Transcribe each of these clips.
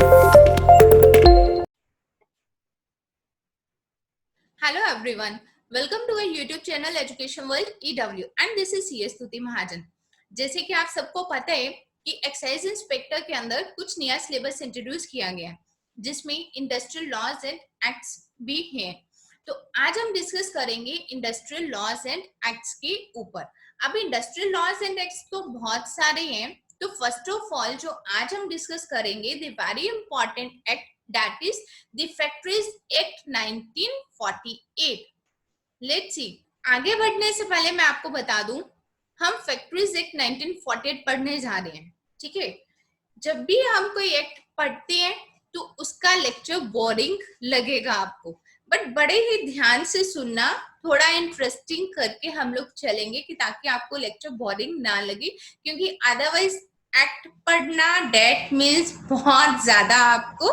Hello everyone, welcome to our YouTube channel Education World EW and this is CS स्तुति महाजन। जैसे कि आप सबको पता है कि एक्साइज इंस्पेक्टर के अंदर कुछ नया सिलेबस इंट्रोड्यूस किया गया है जिसमें इंडस्ट्रियल लॉज एंड एक्ट्स भी हैं। तो आज हम डिस्कस करेंगे इंडस्ट्रियल लॉज एंड एक्ट्स के ऊपर। अब इंडस्ट्रियल लॉज एंड एक्ट्स तो बहुत सारे हैं, तो फर्स्ट ऑफ ऑल जो आज हम डिस्कस करेंगे the very important act that is the Factories Act 1948. Let's see. आगे बढ़ने से पहले मैं आपको बता दूं, हम फैक्ट्रीज एक्ट 1948 पढ़ने जा रहे हैं, ठीक है। जब भी हम कोई एक्ट पढ़ते हैं तो उसका लेक्चर बोरिंग लगेगा आपको, बट बड़े ही ध्यान से सुनना, थोड़ा इंटरेस्टिंग करके हम लोग चलेंगे कि ताकि आपको लेक्चर बोरिंग ना लगे, क्योंकि अदरवाइज एक्ट पढ़ना डेट मीन्स बहुत ज्यादा आपको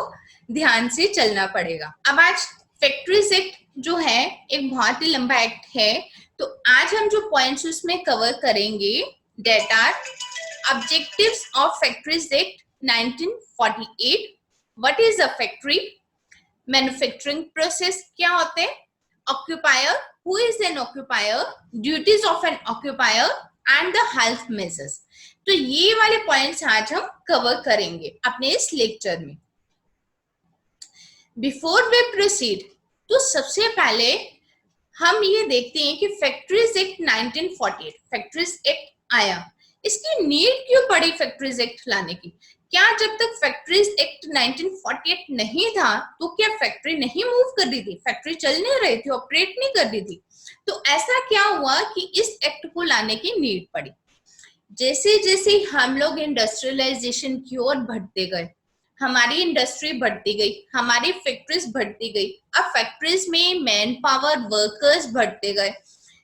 ध्यान से चलना पड़ेगा। अब आज फैक्ट्रीज एक्ट जो है एक बहुत ही लंबा एक्ट है, तो आज हम जो पॉइंट्स उसमें कवर करेंगे that are objectives of factories act 1948, what is a factory, manufacturing process क्या होते हैं, occupier, who is an occupier, duties of an occupier and the health measures. तो ये वाले पॉइंट्स आज हम कवर करेंगे अपने इस लेक्चर में। बिफोर वी प्रोसीड, तो सबसे पहले हम ये देखते हैं कि फैक्ट्रीज एक्ट 1948, फैक्ट्रीज एक्ट आया, इसकी नीड क्यों पड़ी फैक्ट्रीज एक्ट लाने की? क्या जब तक फैक्ट्रीज एक्ट 1948 नहीं था तो क्या फैक्ट्री नहीं मूव कर रही थी, फैक्ट्री चल नहीं रही थी, ऑपरेट नहीं कर रही थी? तो ऐसा क्या हुआ कि इस एक्ट को लाने की नीड पड़ी? जैसे जैसे हम लोग इंडस्ट्रियलाइजेशन की ओर बढ़ते गए, हमारी इंडस्ट्री बढ़ती गई, हमारी फैक्ट्रीज बढ़ती गई, अब फैक्ट्रीज में मैन पावर वर्कर्स बढ़ते गए।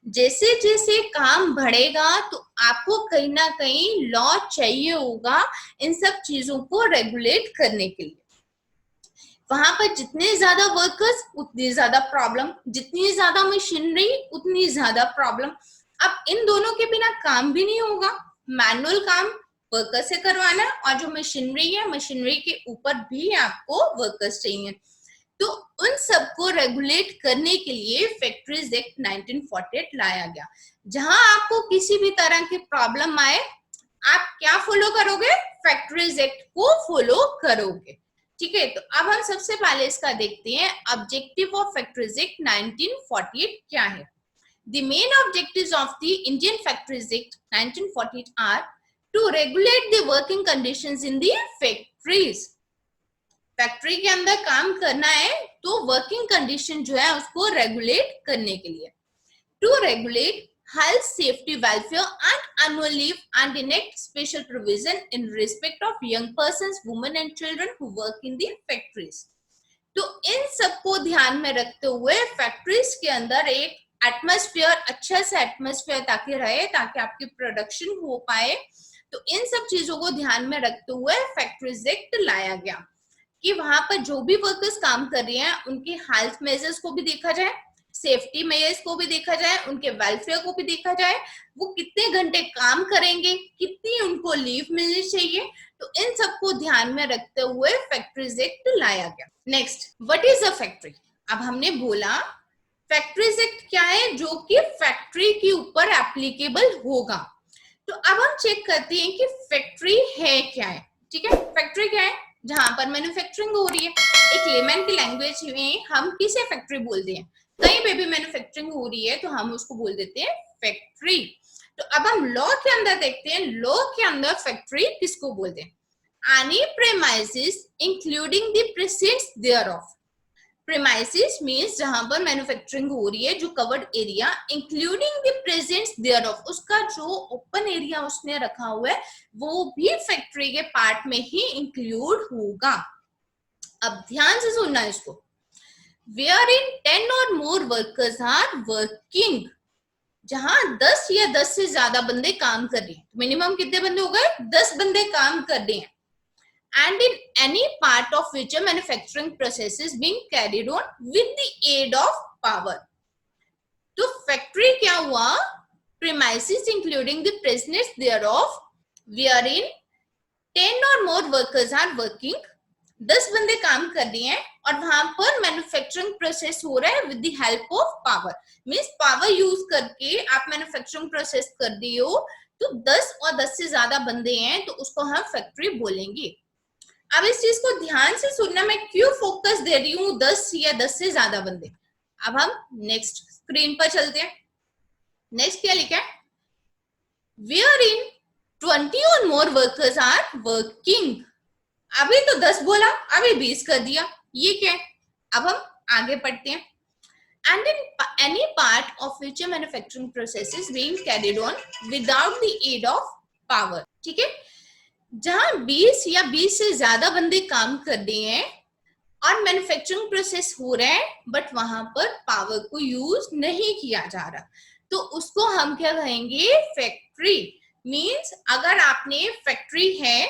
जैसे जैसे काम बढ़ेगा तो आपको कहीं ना कहीं लॉ चाहिए होगा इन सब चीजों को रेगुलेट करने के लिए। वहां पर जितने ज्यादा वर्कर्स उतनी ज्यादा प्रॉब्लम, जितनी ज्यादा मशीनरी उतनी ज्यादा प्रॉब्लम। अब इन दोनों के बिना काम भी नहीं होगा, मैनुअल काम वर्कर से करवाना, और जो मशीनरी है मशीनरी के ऊपर भी आपको वर्कर्स चाहिए। तो उन सबको रेगुलेट करने के लिए फैक्ट्रीज एक्ट 1948 लाया गया। जहां आपको किसी भी तरह की प्रॉब्लम आए, आप क्या फॉलो करोगे? फैक्ट्रीज एक्ट को फॉलो करोगे, ठीक है। तो अब हम सबसे पहले इसका देखते हैं, ऑब्जेक्टिव ऑफ फैक्ट्रीज एक्ट 1948 क्या है। The main objectives of the Indian Factories Act 1948 are to regulate the working conditions in the factories. Factory के अंदर काम करना है तो वर्किंग कंडीशन जो है उसको रेगुलेट करने के लिए, to regulate health, safety, welfare and annual leave and enact special provision in respect of young persons, women and children who work in the factories. तो इन सबको ध्यान में रखते हुए फैक्ट्रीज के अंदर एक एटमॉस्फेयर, अच्छा सा एटमॉस्फेयर ताकि रहे, ताकि आपकी प्रोडक्शन हो पाए। तो इन सब चीजों को ध्यान में रखते हुए फैक्ट्रीज एक्ट लाया गया कि वहां पर जो भी वर्कर्स काम कर रहे हैं उनके हेल्थ मेजर्स को भी देखा जाए, सेफ्टी मेजर्स को भी देखा जाए, उनके वेलफेयर को भी देखा जाए, वो कितने घंटे काम करेंगे, कितनी उनको लीव मिलनी चाहिए। तो इन सबको ध्यान में रखते हुए फैक्ट्रीज एक्ट लाया गया। Next, what is a factory? अब हमने बोला फैक्ट्रीज एक्ट क्या है जो कि फैक्ट्री के ऊपर एप्लीकेबल होगा। तो अब हम चेक करते हैं कि फैक्ट्री है क्या है, ठीक है। फैक्ट्री क्या है? जहां पर मैन्युफैक्चरिंग हो रही है। एक लेमैन की लैंग्वेज में हम किसे फैक्ट्री बोलते हैं? कहीं पे भी मैन्युफैक्चरिंग हो रही है तो हम उसको बोल देते हैं फैक्ट्री। तो अब हम लॉ के अंदर देखते हैं, लॉ के अंदर फैक्ट्री किसको बोलते हैं? Any premises including the precincts thereof. Premises means जहां पर मैन्युफैक्चरिंग हो रही है, जो covered area including the presence thereof, उसका जो ओपन एरिया उसने रखा हुआ है वो भी फैक्ट्री के पार्ट में ही इंक्लूड होगा। अब ध्यान से सुनना इसको, wherein 10 or more workers are working, जहां 10 या 10 से ज्यादा बंदे काम कर रहे हैं। मिनिमम कितने बंदे हो गए? 10 बंदे काम कर रहे हैं। And in any part of which a manufacturing process is being carried on with the aid of power. तो फैक्ट्री क्या हुआ? Premises including the premises thereof wherein 10 or more workers are working 10 बंदे काम कर रहे हैं और वहां पर मैन्युफैक्चरिंग प्रोसेस हो रहा है with the help of power, means power use करके आप मैन्युफैक्चरिंग प्रोसेस कर रही हो, तो 10 और 10 से ज्यादा बंदे हैं तो उसको हम फैक्ट्री बोलेंगे। अब इस चीज को ध्यान से सुनना, मैं क्यों फोकस दे रही हूँ 10 या 10 से ज्यादा बंदे। अब हम नेक्स्ट स्क्रीन पर चलते हैं। नेक्स्ट क्या लिखा है, वेयर इन 20 और मोर वर्कर्स आर वर्किंग। अभी तो 10 बोला, अभी 20 कर दिया, ये क्या है। अब हम आगे पढ़ते हैं। And in any part of which a manufacturing process is being carried on without the aid of power, ठीक है, जहां 20 या 20 से ज्यादा बंदे काम कर रहे हैं और मैन्युफैक्चरिंग प्रोसेस हो रहा है बट वहां पर पावर को यूज नहीं किया जा रहा, तो उसको हम क्या कहेंगे, फैक्ट्री। मींस अगर आपने फैक्ट्री है,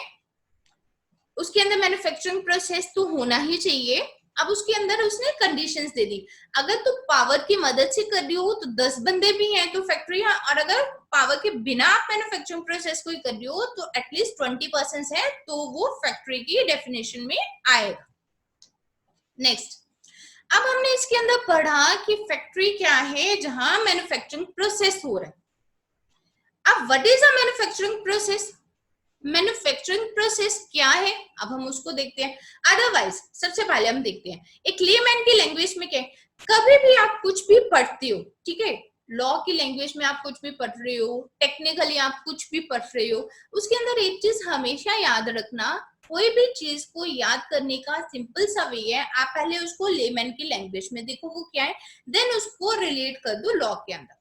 उसके अंदर मैन्युफैक्चरिंग प्रोसेस तो होना ही चाहिए। अब उसके अंदर उसने कंडीशंस दे दी, अगर तुम पावर की मदद से कर रही हो तो 10 बंदे भी हैं तो फैक्ट्री है, और अगर पावर के बिना आप मैन्युफैक्चरिंग प्रोसेस को कर रही हो तो एटलीस्ट 20% है, तो वो फैक्ट्री की डेफिनेशन में आएगा। नेक्स्ट, अब हमने इसके अंदर पढ़ा कि फैक्ट्री क्या है, जहां मैन्युफैक्चरिंग प्रोसेस हो रहा है। अब what is a manufacturing process, manufacturing process क्या है, अब हम उसको देखते हैं। अदरवाइज सबसे पहले हम देखते हैं एक लेमैन की लैंग्वेज में क्या है। कभी भी आप कुछ भी पढ़ते हो, ठीक है, लॉ की लैंग्वेज में आप कुछ भी पढ़ रहे हो, टेक्निकली आप कुछ भी पढ़ रहे हो, उसके अंदर एक चीज हमेशा याद रखना, कोई भी चीज को याद करने का सिंपल सा वे है, आप पहले उसको लेमैन की लैंग्वेज में देखो वो क्या है, देन उसको रिलेट कर दो लॉ के अंदर।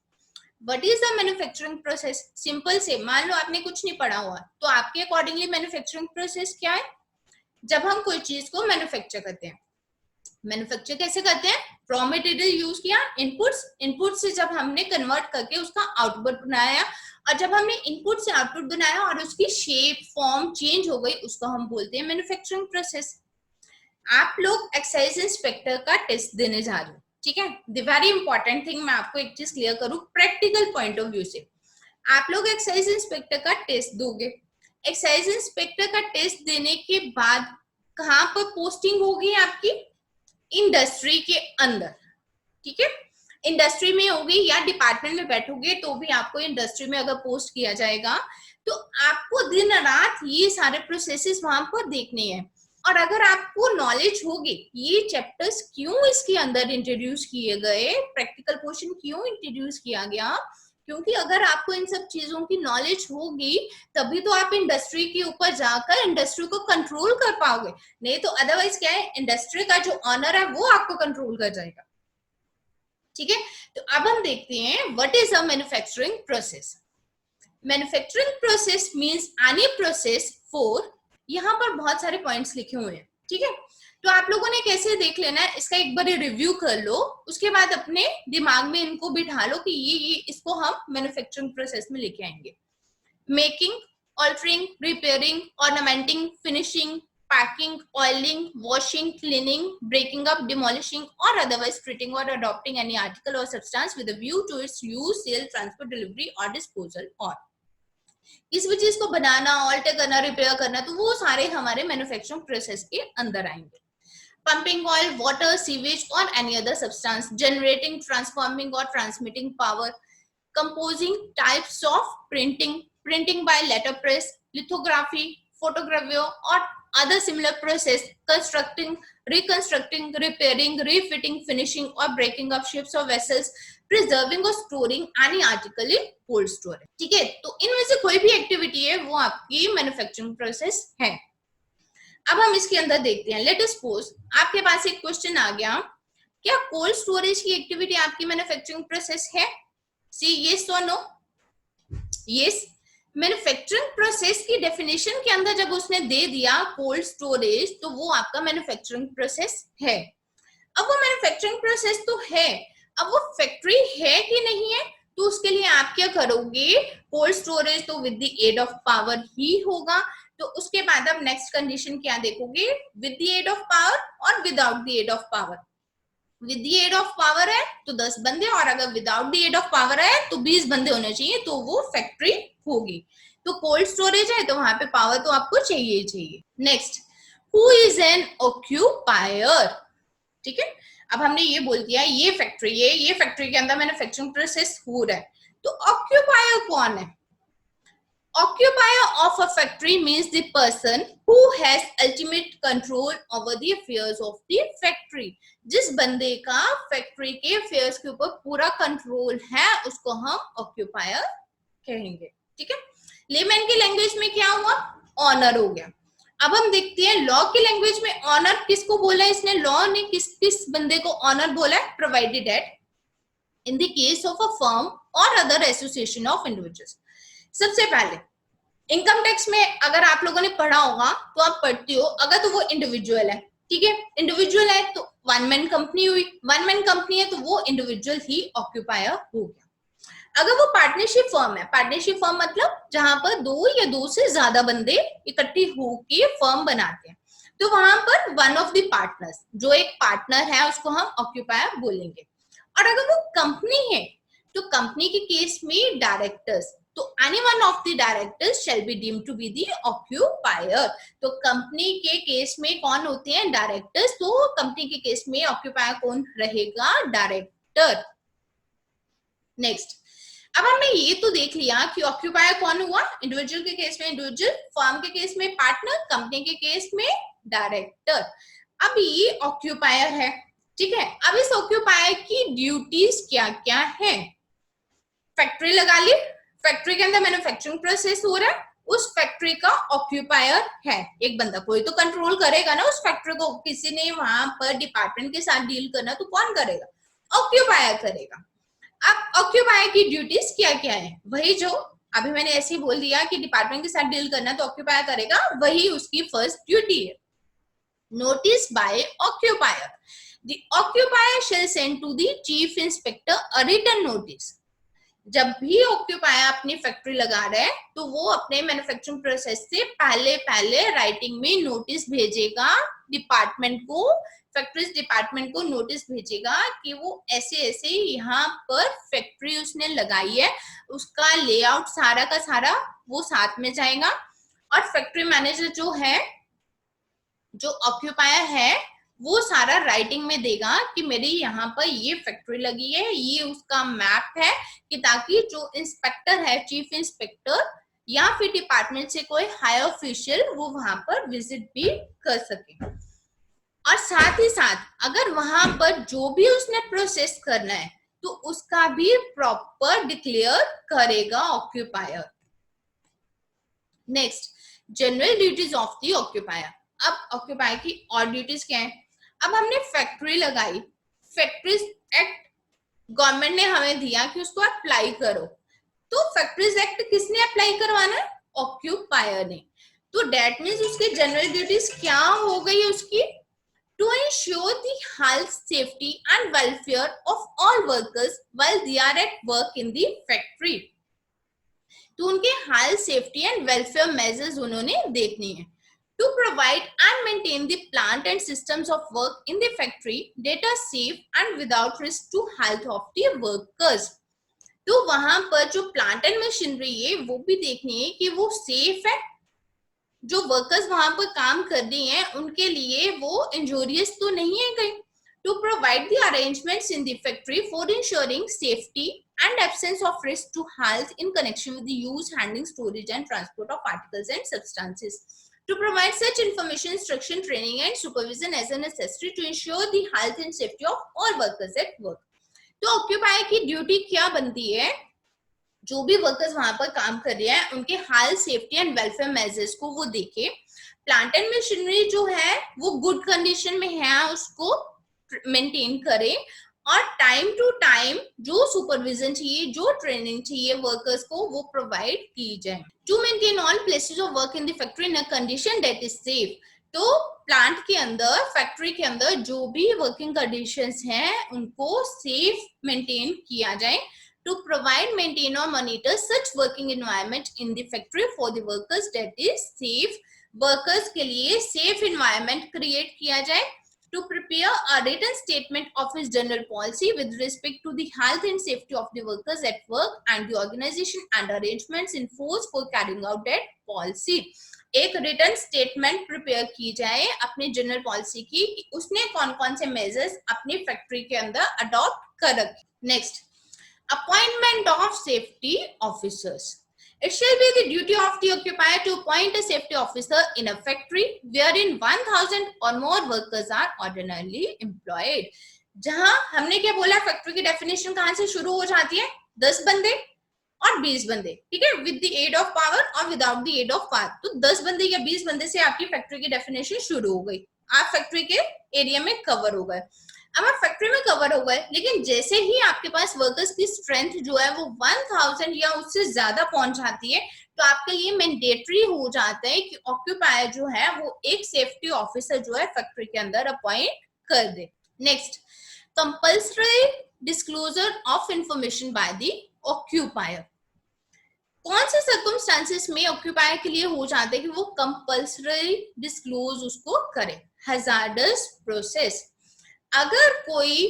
What is the manufacturing process, simple से, मान लो आपने कुछ नहीं पढ़ा हुआ तो आपके अकॉर्डिंगली मैन्युफैक्चरिंग प्रोसेस क्या है, जब हम कोई चीज को मैन्युफैक्चर करते हैं। मैन्युफैक्चर कैसे करते हैं, रॉ मटेरियल यूज किया, इनपुट से जब हमने कन्वर्ट करके उसका आउटपुट बनाया, और जब हमने इनपुट से आउटपुट बनाया और उसकी शेप फॉर्म चेंज हो गई, उसको हम बोलते हैं मैन्युफैक्चरिंग प्रोसेस। आप लोग एक्साइज इंस्पेक्टर का टेस्ट देने जा रहे हो, ठीक है, द वेरी इंपॉर्टेंट थिंग, मैं आपको एक चीज क्लियर करूं प्रैक्टिकल पॉइंट ऑफ व्यू से। आप लोग एक्साइज इंस्पेक्टर का टेस्ट दोगे, एक्साइज इंस्पेक्टर का टेस्ट देने के बाद कहां पर पोस्टिंग होगी आपकी, इंडस्ट्री के अंदर, ठीक है, इंडस्ट्री में होगी या डिपार्टमेंट में बैठोगे तो भी आपको इंडस्ट्री में अगर पोस्ट किया जाएगा, तो आपको दिन रात ये सारे प्रोसेसेस वहां पर देखने हैं। और अगर आपको नॉलेज होगी ये चैप्टर्स क्यों इसके अंदर इंट्रोड्यूस किए गए, प्रैक्टिकल पोर्शन क्यों इंट्रोड्यूस किया गया, क्योंकि अगर आपको इन सब चीजों की नॉलेज होगी तभी तो आप इंडस्ट्री के ऊपर जाकर इंडस्ट्री को कंट्रोल कर पाओगे, नहीं तो अदरवाइज क्या है, इंडस्ट्री का जो ऑनर है वो आपको कंट्रोल कर जाएगा, ठीक है। तो अब हम देखते हैं what is a manufacturing process. Manufacturing process means any process for, यहाँ पर बहुत सारे पॉइंट्स लिखे हुए हैं, ठीक है, तो आप लोगों ने कैसे देख लेना है, इसका एक बार रिव्यू कर लो, उसके बाद अपने दिमाग में इनको बिठा लो कि ये इसको हम मैन्युफैक्चरिंग प्रोसेस में लेके आएंगे। Making, altering, repairing, ornamenting, finishing, packing, oiling, washing, cleaning, breaking up, demolishing or otherwise treating or adopting any article or substance with a view to its use, sale, transfer, delivery or disposal. और इस भी चीज को बनाना, alter करना, repair करना, तो वो सारे हमारे मैन्युफैक्चरिंग प्रोसेस के अंदर आएंगे। Pumping oil, water, sewage or any other substance, generating, transforming or transmitting power, composing, types of printing, printing by letter press, lithography, photography or other similar process, constructing, reconstructing, repairing, refitting, finishing or breaking up ships or vessels, preserving or storing any article in cold storage, ठीक है, तो इनमें से कोई भी activity है वो आपकी मैन्युफैक्चरिंग प्रोसेस है। अब हम इसके अंदर देखते हैं, लेट अस सपोज आपके पास एक क्वेश्चन आ गया, क्या कोल्ड स्टोरेज की एक्टिविटी आपकी मैन्युफैक्चरिंग प्रोसेस है, सी यस और नो, यस। मैन्युफैक्चरिंग प्रोसेस की डेफिनेशन के अंदर जब उसने दे दिया कोल्ड स्टोरेज, तो वो आपका मैन्युफैक्चरिंग प्रोसेस है। अब वो मैन्युफैक्चरिंग प्रोसेस तो है, अब वो फैक्ट्री है कि नहीं है, तो उसके लिए आप क्या करोगे, कोल्ड स्टोरेज तो with the aid of power ही होगा, तो उसके बाद आप नेक्स्ट कंडीशन क्या देखोगे, with the aid of power और without the aid of power. With the aid of power है तो 10 बंदे, और अगर without the aid of power है तो 20 बंदे होने चाहिए, तो वो फैक्ट्री होगी। तो कोल्ड स्टोरेज है तो वहां पे पावर तो आपको चाहिए ही चाहिए। Next, who is an occupier. ठीक है, अब हमने ये बोल दिया ये फैक्ट्री, ये फैक्ट्री के अंदर मैन्युफैक्चरिंग प्रोसेस हो रहा है, तो ऑक्यूपायर कौन है? Occupier of a factory means the person who has ultimate control over the affairs of the factory. जिस बंदे का फैक्ट्री के अफेयर्स के ऊपर पूरा कंट्रोल है उसको हम ऑक्यूपायर कहेंगे। ठीक है, लेमैन की लैंग्वेज में क्या हुआ? ऑनर हो गया। अब हम देखते हैं लॉ की लैंग्वेज में ऑनर किसको बोला है इसने, लॉ ने किस बंदे को ऑनर बोला है? Provided eight in the case of a firm और अदर एसोसिएशन ऑफ इंडिविजुअल्स। सबसे पहले इनकम टैक्स में अगर आप लोगों ने पढ़ा होगा तो आप पढ़ते हो, अगर तो वो इंडिविजुअल है, ठीक है, इंडिविजुअल है तो वन मैन कंपनी हुई, वन मैन कंपनी है तो वो इंडिविजुअल ही ऑक्यूपायर हो गया। अगर वो पार्टनरशिप फर्म है, पार्टनरशिप फर्म मतलब जहां पर दो या दो से ज्यादा बंदे इकट्ठे होके फर्म बनाते हैं, तो वहां पर वन ऑफ द पार्टनर्स, जो एक पार्टनर है उसको हम ऑक्यूपायर बोलेंगे। और अगर वो कंपनी है तो कंपनी के केस में डायरेक्टर्स, तो any one of the directors shall be deemed to be the occupier. तो कंपनी के केस में कौन होते हैं? डायरेक्टर्स। तो कंपनी के केस में ऑक्यूपायर कौन रहेगा? डायरेक्टर। नेक्स्ट, अब हमने ये तो देख लिया कि ऑक्यूपायर कौन हुआ, इंडिविजुअल के केस में इंडिविजुअल, फर्म के केस में पार्टनर, कंपनी के केस में डायरेक्टर। अब ये ऑक्यूपायर है, ठीक है। अब इस ऑक्यूपायर की ड्यूटीज क्या क्या है? फैक्ट्री लगा ली, फैक्ट्री के अंदर मैन्युफैक्चरिंग प्रोसेस हो रहा है, उस फैक्ट्री का ऑक्यूपायर है एक बंदा, कोई तो कंट्रोल करेगा ना उस फैक्ट्री को। किसी ने वहां पर डिपार्टमेंट के साथ डील करना तो कौन करेगा? ऑक्यूपायर करेगा। अब ऑक्यूपायर की ड्यूटीज क्या क्या है? वही जो अभी मैंने ऐसे ही बोल दिया कि डिपार्टमेंट के साथ डील करना तो ऑक्यूपायर करेगा, वही उसकी फर्स्ट ड्यूटी है। Notice by occupier, the occupier shall send to the chief inspector a written notice. जब भी ऑक्यूपायर अपनी फैक्ट्री लगा रहा है तो वो अपने मैन्युफैक्चरिंग प्रोसेस से पहले राइटिंग में नोटिस भेजेगा डिपार्टमेंट को, फैक्ट्रीज डिपार्टमेंट को नोटिस भेजेगा कि वो ऐसे ऐसे यहाँ पर फैक्ट्री उसने लगाई है, उसका लेआउट सारा का सारा वो साथ में जाएगा। और फैक्ट्री मैनेजर जो है, जो ऑक्यूपायर है, वो सारा राइटिंग में देगा कि मेरी यहाँ पर ये फैक्ट्री लगी है, ये उसका मैप है, कि ताकि जो इंस्पेक्टर है, चीफ इंस्पेक्टर या फिर डिपार्टमेंट से कोई हाई ऑफिशियल, वो वहां पर विजिट भी कर सके। और साथ ही साथ अगर वहां पर जो भी उसने प्रोसेस करना है तो उसका भी प्रॉपर डिक्लेयर करेगा occupier. Next, general duties of the occupier. अब ऑक्यूपायर की और ड्यूटीज क्या है? अब हमने फैक्ट्री लगाई, फैक्ट्रीज एक्ट गवर्नमेंट ने हमें दिया कि उसको अप्लाई करो, तो फैक्ट्रीज एक्ट किसने अप्लाई करवाना है? ऑक्यूपायर ने। तो दैट मींस उसकी जनरल ड्यूटीज क्या हो गई उसकी? To ensure the health, safety and welfare of all workers while they are at work in the factory. तो उनके health, safety and welfare measures उन्होंने देखनी है। To provide and maintain the plant and systems of work in the factory that are safe and without risk to health of the workers. तो वहां पर जो plant and machinery है वो भी देखनी है कि वो सेफ है, जो वर्कर्स वहां पर काम कर रही हैं उनके लिए वो इंजोरियस तो नहीं है कहीं। To provide the arrangements in the factory for ensuring safety and absence of risk to health in connection with the use, handling, storage and transport of articles and substances. To provide such information, instruction, training and supervision as are necessary to ensure the health and safety of all workers at work. तो occupier की duty क्या बनती है? जो भी workers वहां पर काम कर रहे हैं उनके health, safety and welfare measures को वो देखे, प्लांट एंड मशीनरी जो है वो गुड कंडीशन में है उसको मेंटेन करे, और टाइम टू टाइम जो सुपरविजन चाहिए, जो ट्रेनिंग चाहिए वर्कर्स को, वो प्रोवाइड की जाए। To maintain all places of work in the factory in a condition that is safe. तो प्लांट के अंदर, फैक्ट्री के अंदर जो भी वर्किंग कंडीशंस हैं उनको सेफ मेंटेन किया जाए। टू प्रोवाइड, मेंटेन और monitor such working environment in the factory for the workers that is safe. Workers के लिए सेफ एनवायरनमेंट क्रिएट किया जाए। to prepare a written statement of his general policy with respect to the health and safety of the workers at work and the organization and arrangements in force for carrying out that policy. एक return statement prepare की जाए अपने general policy की कि उसने कौन कौन से मेजर्स अपनी फैक्ट्री के अंदर अडॉप्ट कर रखे. Next, appointment of safety officers. It shall be the duty of the occupier to appoint a safety officer in a factory wherein 1000 or more workers are ordinarily employed. जहां हमने क्या बोला, factory की definition कहां से शुरू हो जाती है, 10 बंदे और 20 बंदे, ठीक है, with the aid of power और without the aid of power. तो 10 बंदे या 20 बंदे से आपकी फैक्ट्री की डेफिनेशन शुरू हो गई, आप फैक्ट्री के एरिया में कवर हो गए. अब आप फैक्ट्री में कवर हो गए, लेकिन जैसे ही आपके पास वर्कर्स की स्ट्रेंथ जो है वो 1000 या उससे ज्यादा पहुंच जाती है, तो आपके लिए मैंडेटरी हो जाता है कि ऑक्यूपायर जो है वो एक सेफ्टी ऑफिसर जो है फैक्ट्री के अंदर अपॉइंट कर दे. Next, compulsory disclosure of information by the occupier. कौन से सर्कमस्टांसेस में ऑक्यूपायर के लिए हो जाते हैं कि वो कंपल्सरी डिस्क्लोज उसको करे. Hazards process. अगर कोई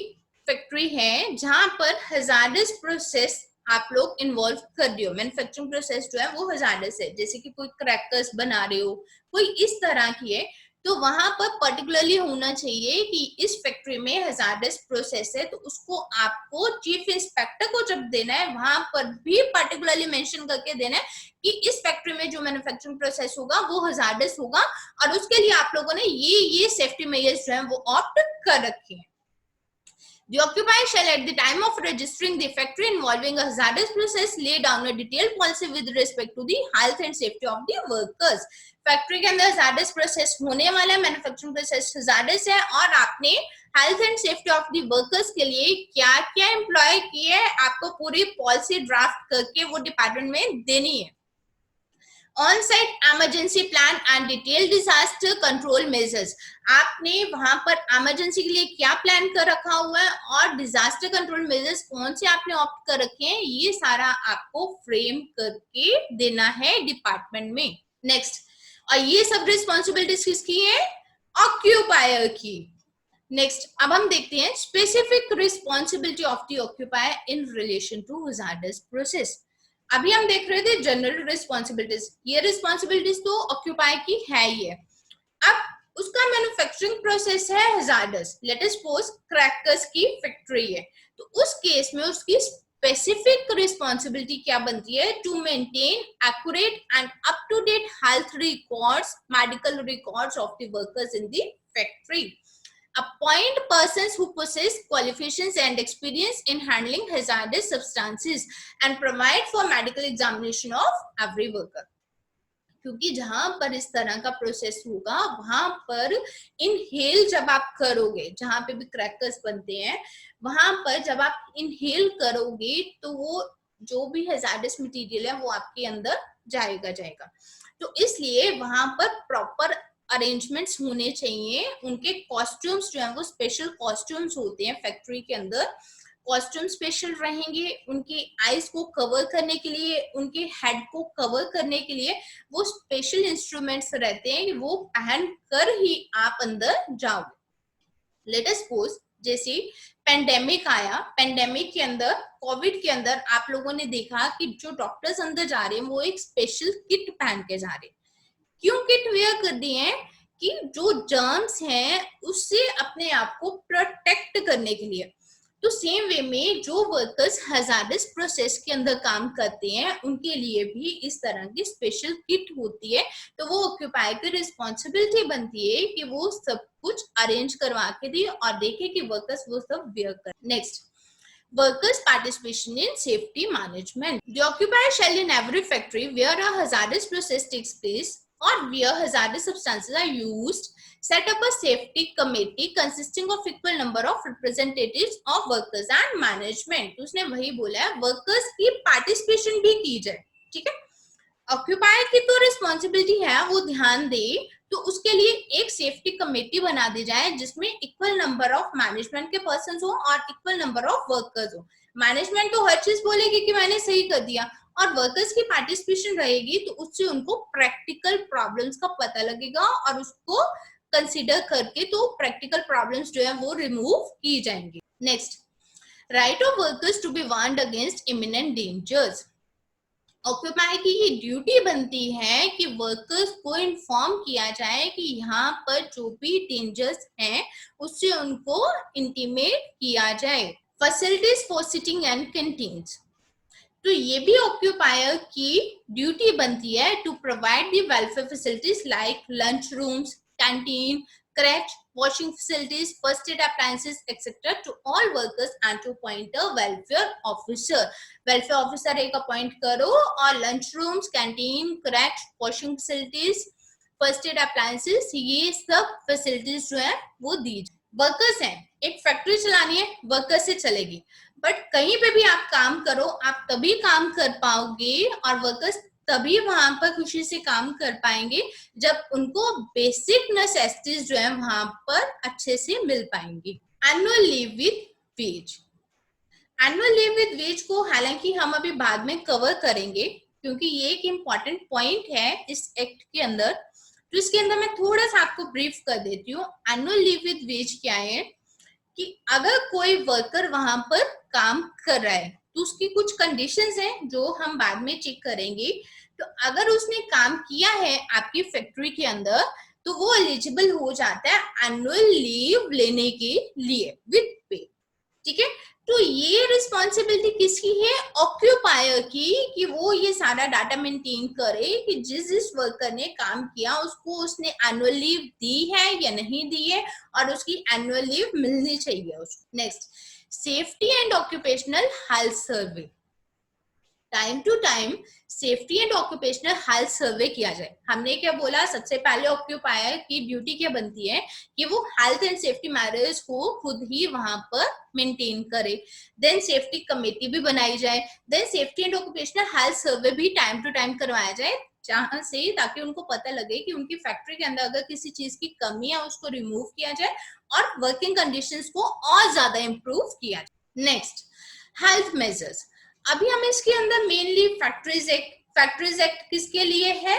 फैक्ट्री है जहां पर हैजार्डस प्रोसेस आप लोग इन्वॉल्व कर रहे हो, मैन्युफैक्चरिंग प्रोसेस जो है वो हैजार्डस है, जैसे कि कोई क्रैकर्स बना रहे हो, कोई इस तरह की है, तो वहां पर पर्टिकुलरली होना चाहिए कि इस फैक्ट्री में हैजार्डस प्रोसेस है, तो उसको आपको चीफ इंस्पेक्टर को जब देना है वहां पर भी पर्टिकुलरली मेंशन करके देना है कि इस फैक्ट्री में जो मैन्युफैक्चरिंग प्रोसेस होगा वो हैजार्डस होगा, और उसके लिए आप लोगों ने ये सेफ्टी मेजर्स जो है वो ऑप्ट कर रखे हैं. The occupier shall at the time of registering the factory involving a hazardous process lay down a detailed policy with respect to the health and safety of the workers. Factory के अंदर hazardous process होने वाला है, manufacturing process hazardous है, और आपने health and safety of the workers के लिए क्या क्या एम्प्लॉय किए आपको पूरी पॉलिसी ड्राफ्ट करके वो डिपार्टमेंट में देनी है. On site emergency plan and detail disaster control measures. आपने वहां पर इमरजेंसी के लिए क्या प्लान कर रखा हुआ है और डिजास्टर कंट्रोल मेजर्स कौन से आपने ऑप्ट कर रखे हैं, ये सारा आपको फ्रेम करके देना है डिपार्टमेंट में. नेक्स्ट, और ये सब रिस्पॉन्सिबिलिटीज किसकी है, ऑक्यूपायर की. नेक्स्ट, अब हम देखते हैं specific responsibility of the occupier in relation to hazardous process. अभी हम देख रहे थे जनरल रिस्पॉन्सिबिलिटीज, ये रिस्पॉन्सिबिलिटीज तो ऑक्यूपायर की है ही है. अब उसका मैन्युफैक्चरिंग प्रोसेस है hazardous, let us suppose crackers की फैक्ट्री है, तो उस केस में उसकी स्पेसिफिक रिस्पॉन्सिबिलिटी क्या बनती है, to maintain accurate and up to date health records, medical records of the workers in the factory. Appoint persons who possess qualifications and experience in handling hazardous substances and provide for medical examination of every worker. क्योंकि जहां पर इस तरह का process होगा वहां पर inhale जब आप करोगे, जहां पे भी क्रैकर्स बनते हैं वहां पर जब आप इनहेल करोगे तो वो जो भी हैजार्डस मटेरियल है वो आपके अंदर जाएगा. तो इसलिए वहां पर प्रॉपर अरेंजमेंट्स होने चाहिए. उनके कॉस्ट्यूम्स जो है वो स्पेशल कॉस्ट्यूम्स होते हैं फैक्ट्री के अंदर, कॉस्ट्यूम स्पेशल रहेंगे. उनके आईज को कवर करने के लिए, उनके हेड को कवर करने के लिए वो स्पेशल इंस्ट्रूमेंट्स रहते हैं, वो पहन कर ही आप अंदर जाओगे. लेट अस सपोज जैसे पेंडेमिक आया, पेंडेमिक के अंदर, कोविड के अंदर आप लोगों ने देखा कि जो डॉक्टर्स अंदर जा रहे हैं वो एक स्पेशल किट पहन के जा रहे हैं. क्यों किट वेयर कर दिए हैं, कि जो जर्म्स हैं उससे अपने आप को प्रोटेक्ट करने के लिए. तो सेम वे में जो वर्कर्स हैजार्डस प्रोसेस के अंदर काम करते हैं उनके लिए भी इस तरह की स्पेशल किट होती है. तो वो ऑक्यूपायर की रिस्पॉन्सिबिलिटी बनती है कि वो सब कुछ अरेंज करवा के दे और देखे कि वर्कर्स वो सब वेयर कर. Next, workers participation in safety management. The occupier shall in every factory where a hazardous process takes place or where hazardous substances are used set up a safety committee consisting of equal number of representatives of workers and management. उसने वही बोला है workers की participation भी की जाए. ठीक है, ऑक्यूपायर की तो रिस्पॉन्सिबिलिटी है वो ध्यान दे, तो उसके लिए एक सेफ्टी कमेटी बना दी जाए जिसमें इक्वल नंबर ऑफ मैनेजमेंट के पर्सन हो और इक्वल नंबर ऑफ वर्कर्स हो. मैनेजमेंट तो हर चीज बोलेगी कि मैंने सही कर दिया, और वर्कर्स की पार्टिसिपेशन रहेगी तो उससे उनको प्रैक्टिकल प्रॉब्लम्स का पता लगेगा और उसको कंसिडर करके तो प्रैक्टिकल प्रॉब्लम्स जो है वो रिमूव की जाएंगी। Next, right of workers to be warned against imminent dangers. Occupy की ये ड्यूटी बनती है कि वर्कर्स को इन्फॉर्म किया जाए कि यहाँ पर जो भी डेंजर्स हैं उससे उनको इंटीमेट किया जाए। Facilities for sitting and canteens, तो ये भी ऑक्यूपायर की ड्यूटी बनती है to provide the welfare facilities like lunch rooms, canteen, crèche, washing facilities, first aid appliances, etc. to all workers and to appoint a welfare officer. Welfare officer एक appoint करो और lunch rooms, canteen, crèche, washing facilities, first aid appliances, ये सब facilities जो है वो दीजिए। Workers हैं, एक फैक्ट्री चलानी है, वर्कर से चलेगी, बट कहीं पे भी आप काम करो, आप तभी काम कर पाओगे और वर्कर्स तभी वहां पर खुशी से काम कर पाएंगे जब उनको बेसिक नेसेसिटीज जो है वहां पर अच्छे से मिल पाएंगी। Annual leave with wage, annual leave with wage को हालांकि हम अभी बाद में कवर करेंगे क्योंकि ये एक इम्पॉर्टेंट पॉइंट है इस एक्ट के अंदर, तो इसके अंदर मैं थोड़ा सा आपको ब्रीफ कर देती हूँ। एनुअल लीव विद वेज क्या है कि अगर कोई वर्कर वहां पर काम कर रहा है तो उसकी कुछ कंडीशंस हैं जो हम बाद में चेक करेंगे। तो अगर उसने काम किया है आपकी फैक्ट्री के अंदर तो वो एलिजिबल हो जाता है एनुअल लीव लेने के लिए विद पे, ठीक है। तो ये रिस्पॉन्सिबिलिटी किसकी है? ऑक्यूपायर की, कि वो ये सारा डाटा मेंटेन करे कि जिस वर्कर ने काम किया उसको उसने एनुअल लीव दी है या नहीं दी है और उसकी एनुअल लीव मिलनी चाहिए उसको। Next, safety and occupational health survey, time to time safety and occupational health survey किया जाए। हमने क्या बोला, सबसे पहले ऑक्यूपायर की ड्यूटी क्या बनती है कि वो हेल्थ एंड सेफ्टी मैटर्स को खुद ही वहां पर मेंटेन करे। देन सेफ्टी कमेटी भी बनाई जाए, then safety and occupational health survey भी टाइम टू टाइम करवाया जाए, जहां से ताकि उनको पता लगे कि उनकी फैक्ट्री के अंदर अगर किसी चीज की कमी है उसको रिमूव किया जाए और वर्किंग कंडीशंस को और ज्यादा इंप्रूव किया जाए। Next, health measures. अभी हम इसके अंदर मेनली फैक्ट्रीज एक्ट किसके लिए है?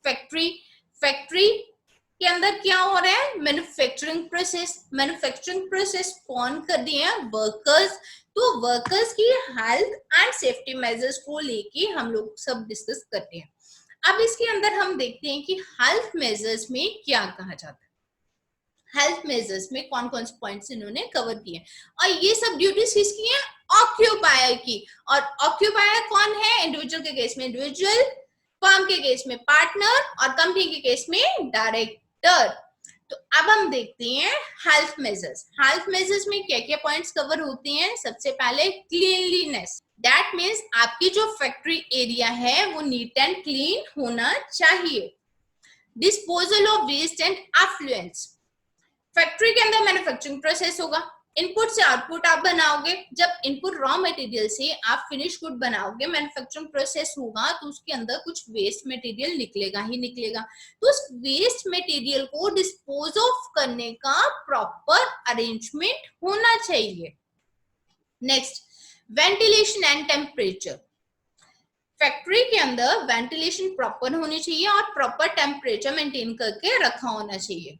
फैक्ट्री के अंदर क्या हो रहा है? मैन्युफैक्चरिंग प्रोसेस कौन कर दिए हैं? वर्कर्स। तो वर्कर्स की हेल्थ एंड सेफ्टी मेजर्स को लेके हम लोग सब डिस्कस करते हैं। अब इसके अंदर हम देखते हैं कि हेल्थ मेजर्स में क्या कहा जाता है। हेल्थ मेजर्स में कौन कौन से पॉइंट्स इन्होंने कवर किए और ये सब ड्यूटीज किसकी हैं? ऑक्यूपायर की। और ऑक्यूपायर कौन है? इंडिविजुअल के केस में इंडिविजुअल, फर्म के केस में पार्टनर और कंपनी के केस में डायरेक्टर। तो अब हम देखते हैं हेल्थ मेजर्स। हेल्थ मेजर्स में क्या क्या पॉइंट्स कवर होते हैं? सबसे पहले क्लीनलीनेस, दैट मीन्स आपकी जो फैक्ट्री एरिया है वो नीट एंड क्लीन होना चाहिए। Disposal of waste and effluents, factory के अंदर मैन्युफैक्चरिंग प्रोसेस होगा, इनपुट से आउटपुट आप बनाओगे, जब इनपुट रॉ मटेरियल से आप फिनिश गुड बनाओगे, मैन्युफैक्चरिंग प्रोसेस होगा तो उसके अंदर कुछ वेस्ट मटेरियल निकलेगा ही निकलेगा। तो उस वेस्ट मटेरियल को डिस्पोज ऑफ करने का प्रॉपर अरेंजमेंट होना चाहिए। Next, ventilation and temperature, factory के अंदर वेंटिलेशन प्रॉपर होनी चाहिए और प्रॉपर टेम्परेचर मेंटेन करके रखा होना चाहिए।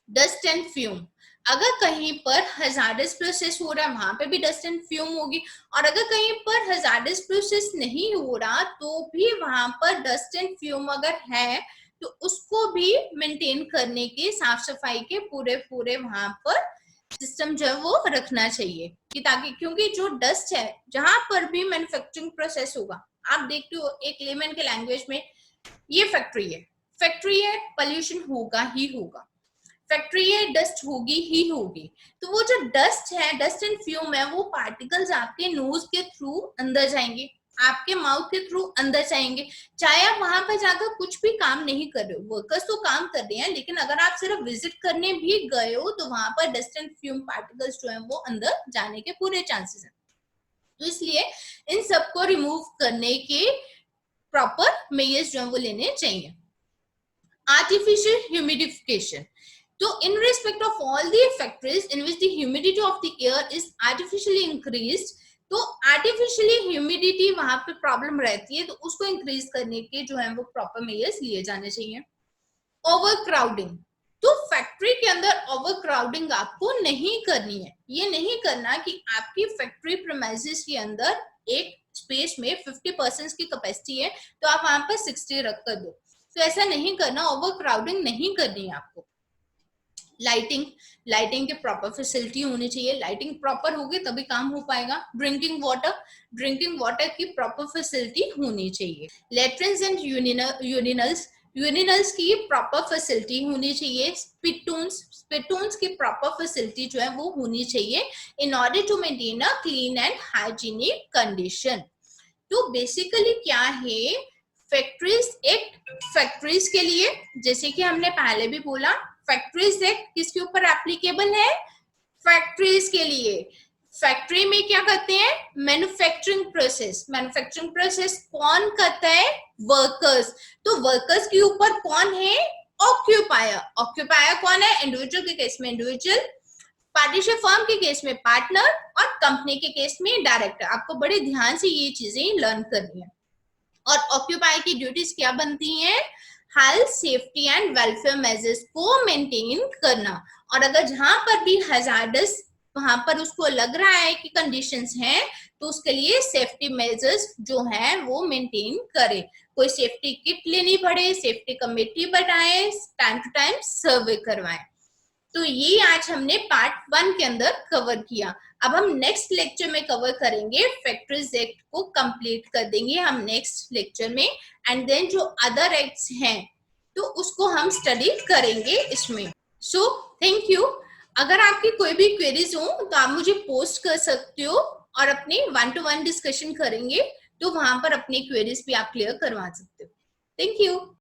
डस्ट एंड फ्यूम, अगर कहीं पर हजार्डस प्रोसेस हो रहा है वहां पे भी डस्ट एंड फ्यूम होगी, और अगर कहीं पर हजार्डस प्रोसेस नहीं हो रहा तो भी वहां पर डस्ट एंड फ्यूम अगर है तो उसको भी मेंटेन करने के, साफ सफाई के पूरे वहां पर सिस्टम जो है वो रखना चाहिए कि ताकि, क्योंकि जो डस्ट है जहां पर भी मैन्युफैक्चरिंग प्रोसेस होगा, आप देखते हो एक लेमन के लैंग्वेज में, ये फैक्ट्री है, पॉल्यूशन होगा ही होगा, फैक्ट्री है, डस्ट होगी ही होगी। तो वो जो डस्ट है, डस्ट एंड फ्यूम है, वो पार्टिकल्स आपके नोज के थ्रू अंदर जाएंगे, आपके माउथ के थ्रू अंदर जाएंगे, चाहे आप वहां पर जाकर कुछ भी काम नहीं कर रहे हो, वर्कर्स तो काम कर रहे हैं, लेकिन अगर आप सिर्फ विजिट करने भी गए हो तो वहां पर डस्ट एंड फ्यूम पार्टिकल्स जो है वो अंदर जाने के पूरे चांसेस हैं। तो इसलिए इन सबको रिमूव करने के प्रॉपर मेजर्स जो है वो लेने चाहिए। Artificial humidification, so in respect of all the factories in which the humidity of the air is artificially increased, तो artificially humidity वहां पे प्रॉब्लम रहती है, तो उसको इंक्रीज करने के जो है वो प्रॉपर मेजर्स लिए जाने चाहिए। ओवर क्राउडिंग, तो फैक्ट्री के अंदर ओवर क्राउडिंग आपको नहीं करनी है। ये नहीं करना कि आपकी फैक्ट्री प्रीमाइसेस के अंदर एक स्पेस में 50% की कैपेसिटी है तो आप वहां पर 60 रख कर दो, तो ऐसा नहीं करना, ओवर क्राउडिंग नहीं करनी है आपको। लाइटिंग, लाइटिंग की प्रॉपर फैसिलिटी होनी चाहिए, लाइटिंग प्रॉपर होगी तभी काम हो पाएगा। ड्रिंकिंग वाटर, ड्रिंकिंग वाटर की प्रॉपर फैसिलिटी होनी चाहिए। लेट्रिन्स एंड यूरिनल्स, यूरिनल्स की प्रॉपर फैसिलिटी होनी चाहिए। स्पिटून्स, स्पिटून्स की प्रॉपर फैसिलिटी जो है वो होनी चाहिए in order to maintain a clean and hygienic condition. तो बेसिकली क्या है फैक्ट्रीज एक्ट, फैक्ट्रीज के लिए, जैसे कि हमने पहले भी बोला, फैक्ट्रीज एक्ट किसके ऊपर एप्लीकेबल है? फैक्ट्रीज के लिए। फैक्ट्री में क्या करते हैं? Manufacturing process. मैन्युफैक्चरिंग प्रोसेस कौन करता है? वर्कर्स। तो वर्कर्स के ऊपर कौन है? ऑक्यूपायर। ऑक्यूपायर कौन है? इंडिविजुअल के केस में इंडिविजुअल, पार्टनरशिप फर्म के केस में पार्टनर, और कंपनी के केस में डायरेक्टर। आपको बड़े ध्यान से ये चीजें लर्न करनी है। और ऑक्यूपायर की ड्यूटीज क्या बनती हैं? Health, safety and welfare measures को मेंटेन करना, और अगर जहां पर भी हैजार्डस, वहां पर उसको लग रहा है कि कंडीशंस हैं, तो उसके लिए सेफ्टी मेजर्स जो है वो मेंटेन करे। कोई सेफ्टी किट लेनी पड़े, सेफ्टी कमेटी बनाए, टाइम टू टाइम सर्वे करवाएं। तो ये आज हमने पार्ट 1 के अंदर कवर किया। अब हम नेक्स्ट लेक्चर में कवर करेंगे, फैक्ट्रीज एक्ट को कंप्लीट कर देंगे हम नेक्स्ट लेक्चर में, एंड देन जो अदर एक्ट्स हैं तो उसको हम स्टडी करेंगे इसमें। So thank you. अगर आपकी कोई भी क्वेरीज हो तो आप मुझे पोस्ट कर सकते हो, और अपनी 1-to-1 डिस्कशन करेंगे, तो वहां पर अपनी क्वेरीज भी आप क्लियर करवा सकते हो। Thank you.